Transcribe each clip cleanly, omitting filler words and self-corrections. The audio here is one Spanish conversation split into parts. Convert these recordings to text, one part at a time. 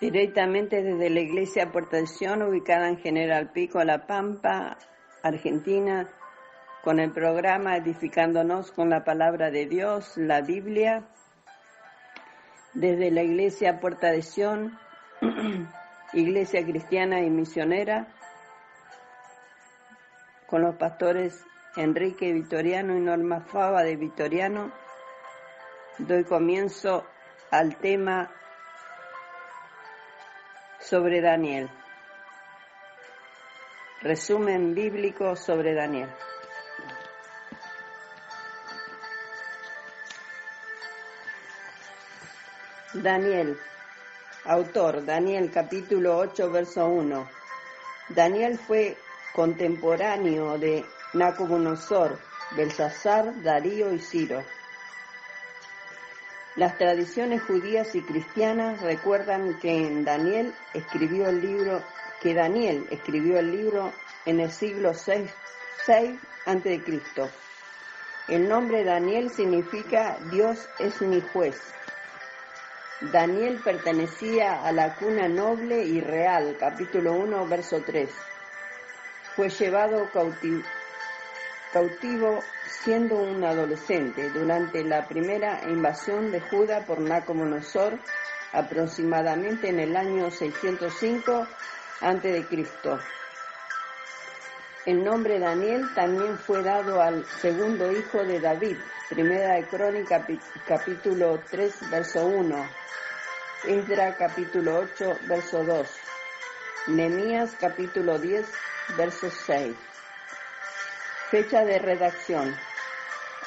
Directamente desde la Iglesia Puerta de Sion, ubicada en General Pico, La Pampa, Argentina, con el programa Edificándonos con la Palabra de Dios, la Biblia. Desde la Iglesia Puerta de Sion, Iglesia Cristiana y Misionera, con los pastores Enrique Vitoriano y Norma Fava de Vitoriano, doy comienzo al tema sobre Daniel. Resumen bíblico sobre Daniel. Daniel, autor, Daniel capítulo 8, verso 1. Daniel fue contemporáneo de Nabucodonosor, Belsasar, Darío y Ciro. Las tradiciones judías y cristianas recuerdan que Daniel escribió el libro en el siglo VI a.C. El nombre Daniel significa Dios es mi juez. Daniel pertenecía a la cuna noble y real, capítulo 1, verso 3. Fue llevado cautivo siendo un adolescente durante la primera invasión de Judá por Nabucodonosor, aproximadamente en el año 605 a.C. El nombre Daniel también fue dado al segundo hijo de David, Primera de Crónicas, capítulo 3, verso 1, Esdras, capítulo 8, verso 2, Nehemías, capítulo 10, verso 6. Fecha de redacción: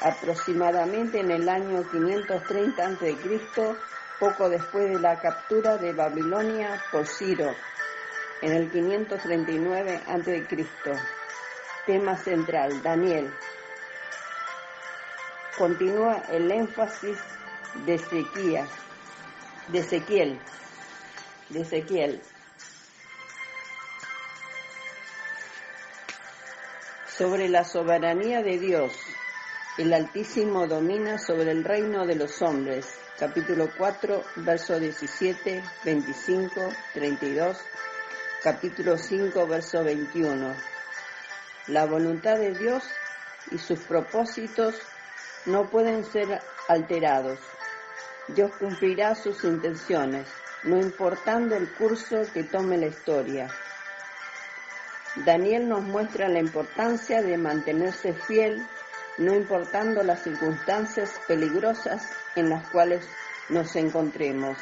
aproximadamente en el año 530 a.C., poco después de la captura de Babilonia por Ciro, en el 539 a.C. Tema central: Daniel. Continúa el énfasis de Ezequiel. Sobre la soberanía de Dios, el Altísimo domina sobre el reino de los hombres. Capítulo 4, verso 17, 25, 32. Capítulo 5, verso 21. La voluntad de Dios y sus propósitos no pueden ser alterados. Dios cumplirá sus intenciones, no importando el curso que tome la historia. Daniel nos muestra la importancia de mantenerse fiel, no importando las circunstancias peligrosas en las cuales nos encontremos.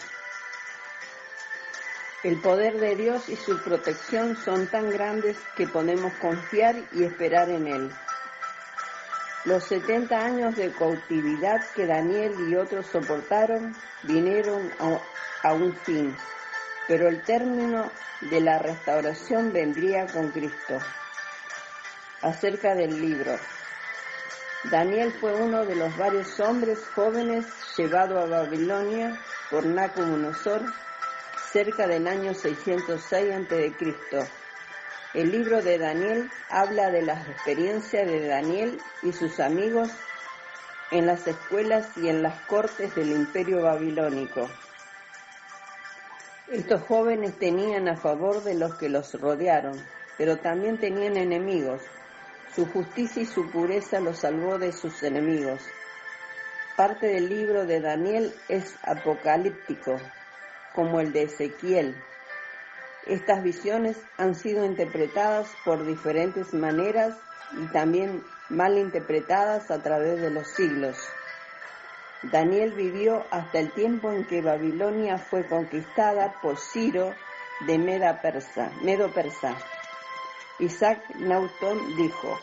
El poder de Dios y su protección son tan grandes que podemos confiar y esperar en Él. Los 70 años de cautividad que Daniel y otros soportaron vinieron a un fin, pero el término de la restauración vendría con Cristo. Acerca del libro. Daniel fue uno de los varios hombres jóvenes llevados a Babilonia por Nabucodonosor cerca del año 606 a.C. El libro de Daniel habla de las experiencias de Daniel y sus amigos en las escuelas y en las cortes del imperio babilónico. Estos jóvenes tenían a favor de los que los rodearon, pero también tenían enemigos. Su justicia y su pureza los salvó de sus enemigos. Parte del libro de Daniel es apocalíptico, como el de Ezequiel. Estas visiones han sido interpretadas por diferentes maneras y también mal interpretadas a través de los siglos. Daniel vivió hasta el tiempo en que Babilonia fue conquistada por Ciro de Medo-Persa. Isaac Newton dijo: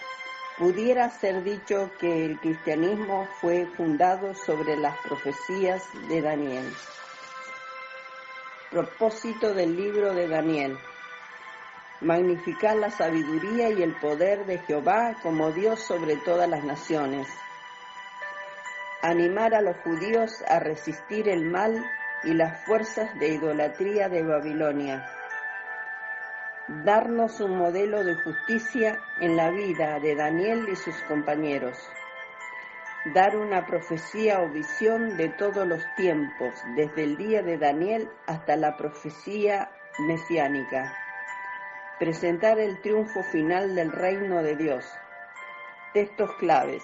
pudiera ser dicho que el cristianismo fue fundado sobre las profecías de Daniel. Propósito del libro de Daniel: magnificar la sabiduría y el poder de Jehová como Dios sobre todas las naciones. Animar a los judíos a resistir el mal y las fuerzas de idolatría de Babilonia. Darnos un modelo de justicia en la vida de Daniel y sus compañeros. dar una profecía o visión de todos los tiempos, desde el día de Daniel hasta la profecía mesiánica, presentar el triunfo final del reino de Dios. Textos claves.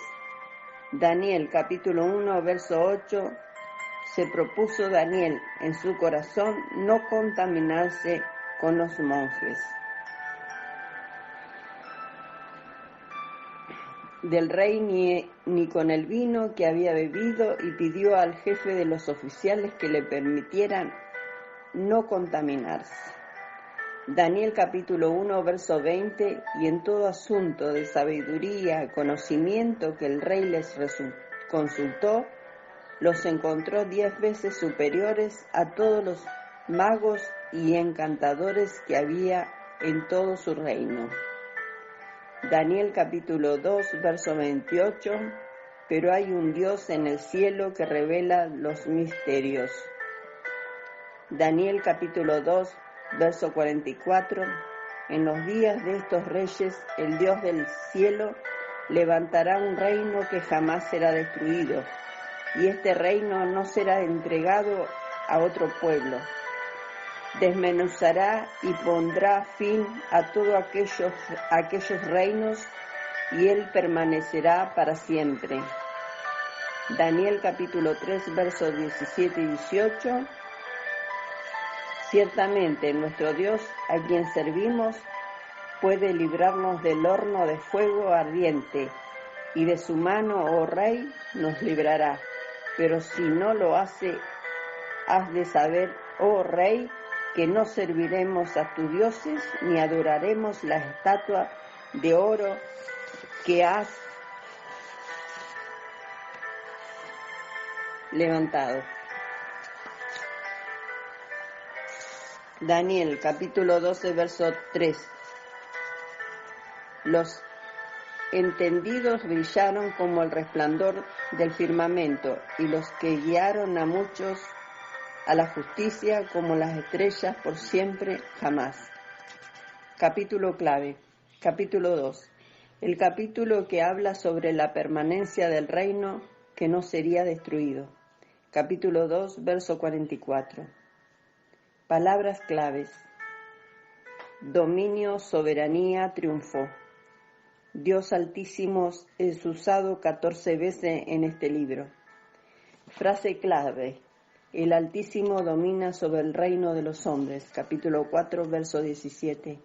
Daniel capítulo 1, verso 8. Se propuso Daniel en su corazón no contaminarse con los monjes del rey ni con el vino que había bebido, y pidió al jefe de los oficiales que le permitieran no contaminarse. Daniel capítulo 1, verso 20, y en todo asunto de sabiduría, conocimiento que el rey les consultó, los encontró 10 veces superiores a todos los magos y encantadores que había en todo su reino. Daniel capítulo 2, verso 28, pero hay un Dios en el cielo que revela los misterios. Daniel capítulo 2, verso 44, en los días de estos reyes, el Dios del cielo levantará un reino que jamás será destruido, y este reino no será entregado a otro pueblo. Desmenuzará y pondrá fin a todos aquellos reinos, y él permanecerá para siempre. Daniel capítulo 3, versos 17 y 18. Ciertamente nuestro Dios, a quien servimos, puede librarnos del horno de fuego ardiente, y de su mano, oh rey, nos librará. Pero si no lo hace, has de saber, oh rey, que no serviremos a tus dioses, ni adoraremos la estatua de oro que has levantado. Daniel capítulo 12, verso 3. Los entendidos brillaron como el resplandor del firmamento, y los que guiaron a muchos a la justicia como las estrellas por siempre jamás. Capítulo clave. Capítulo 2. El capítulo que habla sobre la permanencia del reino que no sería destruido. Capítulo 2, verso 44. Palabras claves. Dominio, soberanía, triunfo. Dios Altísimo es usado 14 veces en este libro. Frase clave. El Altísimo domina sobre el reino de los hombres. Capítulo 4, verso 17.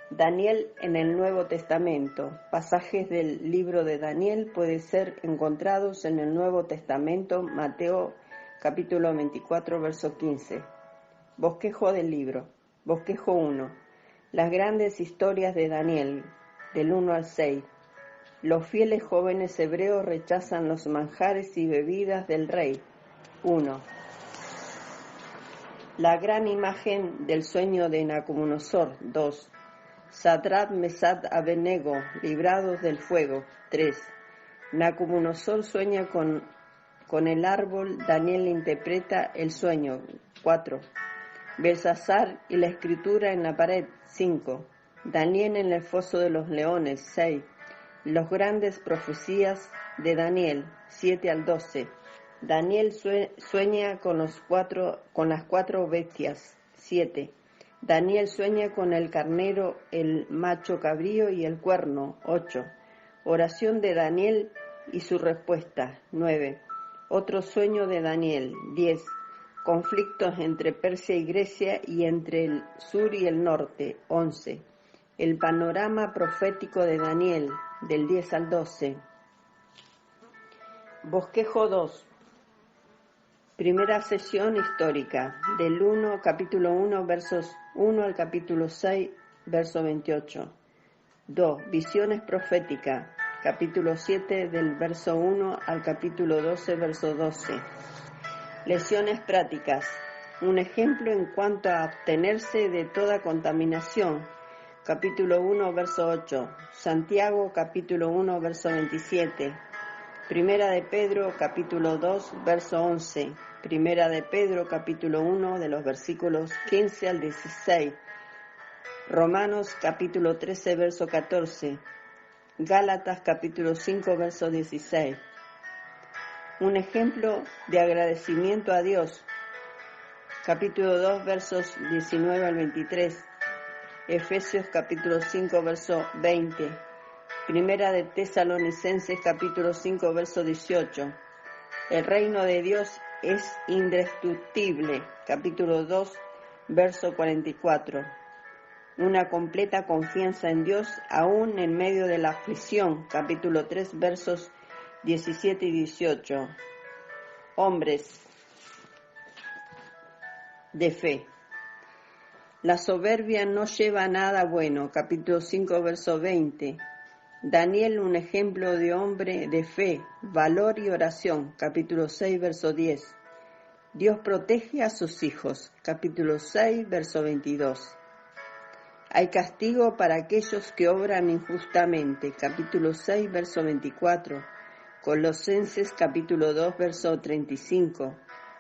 Daniel en el Nuevo Testamento. Pasajes del libro de Daniel pueden ser encontrados en el Nuevo Testamento. Mateo capítulo 24, verso 15. Bosquejo del libro. Bosquejo 1. Las grandes historias de Daniel, del 1 al 6. Los fieles jóvenes hebreos rechazan los manjares y bebidas del rey. 1. La gran imagen del sueño de Nabucodonosor. 2. Sadrach, Mesach, Abednego, librados del fuego. 3. Nabucodonosor sueña con el árbol. Daniel interpreta el sueño. 4. Belsasar y la escritura en la pared. 5. Daniel en el foso de los leones. 6. Los grandes profecías de Daniel. 7 al 12. Daniel sueña con las cuatro bestias. 7. Daniel sueña con el carnero, el macho cabrío y el cuerno. 8. Oración de Daniel y su respuesta. 9. Otro sueño de Daniel. 10. Conflictos entre Persia y Grecia y entre el sur y el norte. 11. El panorama profético de Daniel, del 10 al 12. Bosquejo 2. Primera sesión histórica, del capítulo 1, versos 1 al capítulo 6, verso 28. 2. Visiones proféticas, capítulo 7, del verso 1 al capítulo 12, verso 12. Lecciones prácticas. Un ejemplo en cuanto a abstenerse de toda contaminación. Capítulo 1, verso 8. Santiago, capítulo 1, verso 27. Primera de Pedro, capítulo 2, verso 11. Primera de Pedro, capítulo 1, de los versículos 15 al 16. Romanos, capítulo 13, verso 14. Gálatas, capítulo 5, verso 16. Un ejemplo de agradecimiento a Dios. Capítulo 2, versos 19 al 23. Efesios capítulo 5, verso 20. Primera de Tesalonicenses capítulo 5, verso 18. El reino de Dios es indestructible. Capítulo 2, verso 44. Una completa confianza en Dios aún en medio de la aflicción. Capítulo 3, versos 17 y 18. Hombres de fe. La soberbia no lleva a nada bueno. Capítulo 5, verso 20. Daniel, un ejemplo de hombre de fe, valor y oración. Capítulo 6, verso 10. Dios protege a sus hijos. Capítulo 6, verso 22. Hay castigo para aquellos que obran injustamente. Capítulo 6, verso 24. Colosenses capítulo 2, verso 35.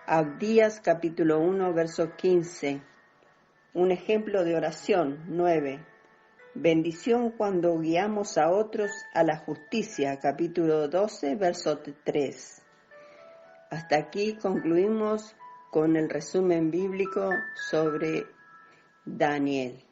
Abdías capítulo 1, verso 15. Un ejemplo de oración, 9. Bendición cuando guiamos a otros a la justicia, capítulo 12, verso 3. Hasta aquí concluimos con el resumen bíblico sobre Daniel.